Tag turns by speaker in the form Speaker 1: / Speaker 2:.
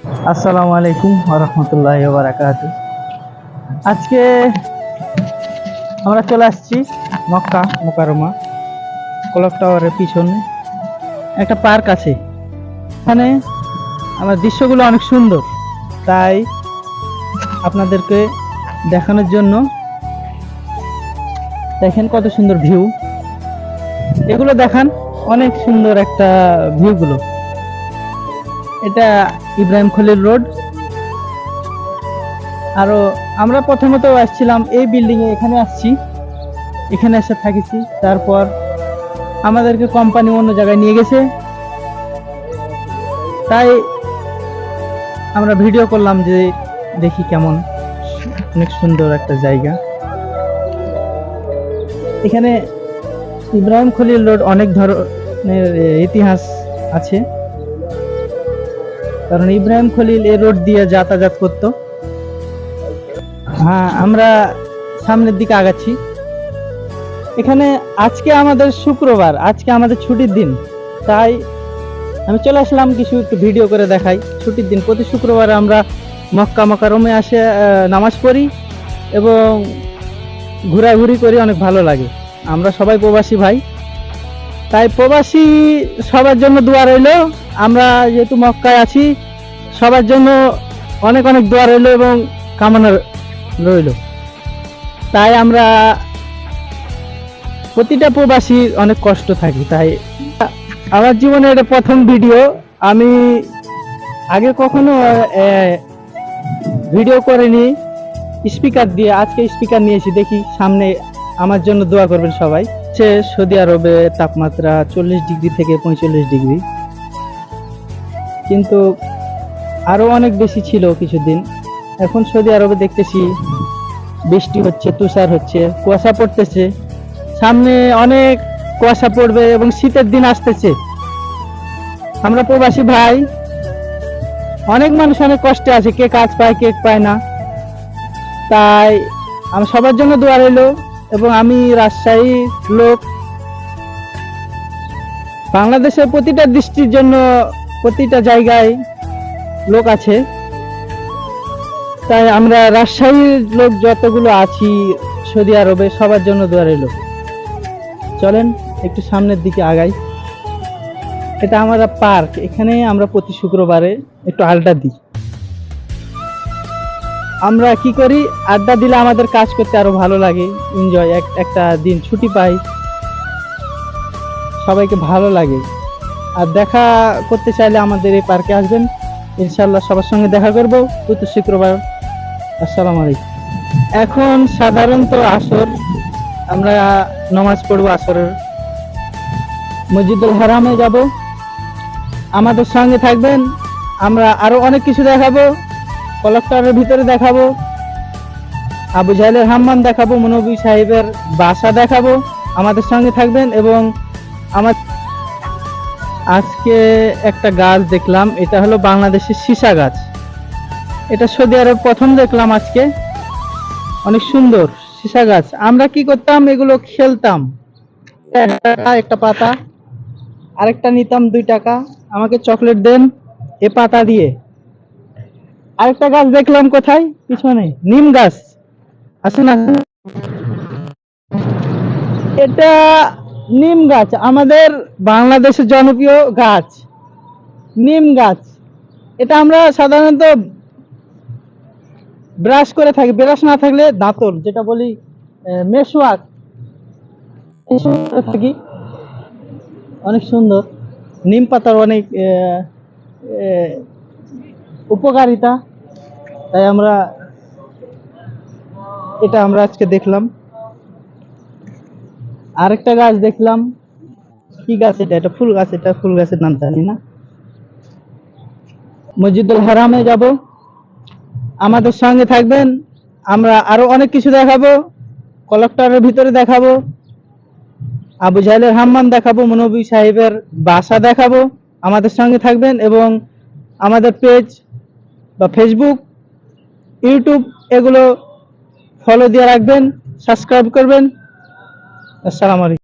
Speaker 1: আসসালামু আলাইকুম ওয়া রাহমাতুল্লাহি ওয়া বারাকাতুহু। আজকে আমরা চলে আসছি মক্কা মুকাররমা ক্লক টাওয়ারের পিছনে একটা পার্ক আছে। এখানে আমার দৃশ্যগুলো অনেক সুন্দর, তাই আপনাদেরকে দেখানোর জন্য। দেখেন কত সুন্দর ভিউ, এগুলো দেখান, অনেক সুন্দর একটা ভিউগুলো। এটা ইব্রাহিম খলিল রোড। আরো আমরা প্রথমত আসছিলাম এই বিল্ডিং এ, এখানে আসছি, এখানে এসে থাকিছি। তারপর আমাদেরকে কোম্পানি অন্য জায়গায় নিয়ে গেছে, তাই আমরা ভিডিও করলাম যে দেখি কেমন। অনেক সুন্দর একটা জায়গা। এখানে ইব্রাহিম খলিল রোড অনেক ধরনের ইতিহাস আছে, কারণ ইব্রাহিম খলিল এই রোড দিয়ে যাতায়াত করতো। হ্যাঁ, আমরা সামনের দিকে আগাচ্ছি। এখানে আজকে আমাদের শুক্রবার, আজকে আমাদের ছুটির দিন, তাই আমি চলে আসলাম কিছু একটু ভিডিও করে দেখাই। ছুটির দিন, প্রতি শুক্রবার আমরা মক্কা মুকাররমে আসে নামাজ পড়ি এবং ঘোরাঘুরি করি, অনেক ভালো লাগে। আমরা সবাই প্রবাসী ভাই, তাই প্রবাসী সবার জন্য দোয়া রইল। আমরা যেহেতু মক্কায় আছি, সবার জন্য অনেক অনেক দোয়া রইল এবং কামনা রইল। তাই আমরা প্রতিটা প্রবাসী অনেক কষ্ট থাকি। তাই আমার জীবনে এটা প্রথম ভিডিও। আমি আগে কখনো ভিডিও করিনি স্পিকার দিয়ে, আজকে স্পিকার নিয়েছি। দেখি সামনে, আমার জন্য দোয়া করবেন সবাই। সৌদি আরবে তাপমাত্রা 40 ডিগ্রি থেকে 45 ডিগ্রি, কিন্তু আরো অনেক বেশি ছিল কিছুদিন। এখন সৌদি আরবে দেখতেছি বৃষ্টি হচ্ছে, তুষার হচ্ছে, কুয়াশা পড়তেছে। সামনে অনেক কুয়াশা পড়বে এবং শীতের দিন আসতেছে। আমরা প্রবাসী ভাই, অনেক মানুষ অনেক কষ্টে আছে, কে কাজ পায় কে পায় না। তাই আমি সবার জন্য দোয়া রইল। এবং আমি রাজশাহীর লোক, বাংলাদেশের প্রতিটা দৃষ্টির জন্য প্রতিটা জায়গায় লোক আছে, তাই আমরা রাজশাহীর লোক যতগুলো আছি সৌদি আরবে, সবার জন্য দোয়া রইল। চলেন একটু সামনের দিকে আগাই। এটা আমরা পার্ক, এখানে আমরা প্রতি শুক্রবারে একটু আড্ডা দিই। আমরা কি করি, আড্ডা দিলে আমাদের কাজ করতে আরো ভালো লাগে, এনজয়, একটা দিন ছুটি পাই, সবাইকে ভালো লাগে। আর দেখা করতে চাইলে আমাদের এই পার্কে আসবেন, ইনশাল্লাহ সবার সঙ্গে দেখা করবো প্রতি শুক্রবার। আসসালামু আলাইকুম। এখন সাধারণত আসর, আমরা নামাজ পড়বো আসরের, মসজিদুল হারামে যাব। আমাদের সঙ্গে থাকবেন, আমরা আরো অনেক কিছু দেখাবো। ক্লক টাওয়ারের ভিতরে দেখাবো, আবু জাহেলের হাম্মাম দেখাবো, নবী সাহেবের বাসা দেখাবো। আমাদের সঙ্গে থাকবেন। এবং আমার আজকে একটা গাছ দেখলাম, এটা হলো বাংলাদেশের সীসা গাছ। এটা সৌদি আরব প্রথম দেখলাম আজকে, অনেক সুন্দর সীসা গাছ। আমরা কি করতাম, এগুলো খেলতাম। একটা পাতা, আরেকটা নিতাম 2 টাকা, আমাকে চকলেট দেন এ পাতা দিয়ে। আরেকটা গাছ দেখলাম কোথায়, পিছনে, নিম গাছ আছে না, এটা নিম গাছ, আমাদের বাংলাদেশের জনপ্রিয় গাছ নিম গাছ। এটা আমরা সাধারণত ব্রাশ করে থাকি, ব্রাশ না থাকলে দাঁতন যেটা বলি মেশওয়াক করে থাকি। অনেক সুন্দর, নিম পাতার অনেক উপকারিতা, তাই আমরা এটা আমরা আজকে দেখলাম। আরেকটা গাছ দেখলাম, কি গাছ এটা, এটা ফুল গাছ, এটা ফুল গাছের নাম জানি না। মসজিদুল হারামে যাব, আমাদের সঙ্গে থাকবেন। আমরা আরো অনেক কিছু দেখাবো, ক্লক টাওয়ারের ভিতরে দেখাবো, আবু জাহেলের হাম্মাম দেখাবো, নবী সাহেবের বাসা দেখাবো। আমাদের সঙ্গে থাকবেন এবং আমাদের পেজ বা ফেসবুক, ইউটিউব এগুলো ফলো দিয়ে রাখবেন, সাবস্ক্রাইব করবেন। আসসালামু আলাইকুম।